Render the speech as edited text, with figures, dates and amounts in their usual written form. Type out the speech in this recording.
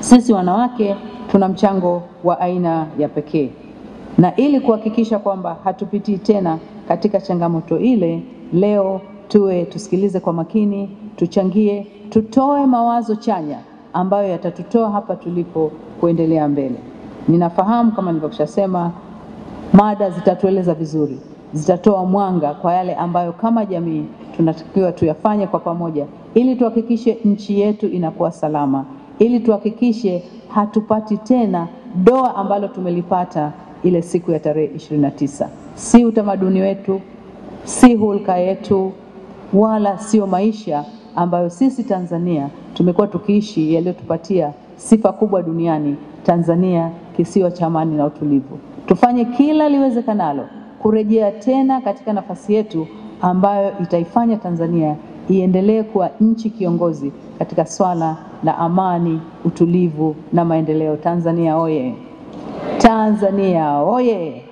Sisi wanawake tuna mchango wa aina ya pekee, na ili kuhakikisha kwamba hatupitii tena katika changamoto ile, leo tusikilize kwa makini, tuchangie, tutoe mawazo chanya ambayo yatatutoa hapa tulipo kuendelea mbele. Ninafahamu kama nilivyokushasema, mada zitatueleza vizuri, zitatoa mwanga kwa yale ambayo kama jamii tunatakiwa tuyafanye kwa pamoja, ili tuhakikishe nchi yetu inakuwa salama, ili tuhakikishe hatupati tena doa ambalo tumelipata ile siku ya tarehe 29. Si utamaduni wetu, si hulka yetu, wala sio maisha ambayo sisi Tanzania tumekuwa tukiishi, yaliyotupatia sifa kubwa duniani, Tanzania kisiwa cha amani na utulivu. Tufanye kila liwezekanalo kurejea tena katika nafasi yetu ambayo itaifanya Tanzania iendelee kuwa nchi kiongozi katika swala la amani, utulivu na maendeleo. Tanzania oye! Tanzania oye!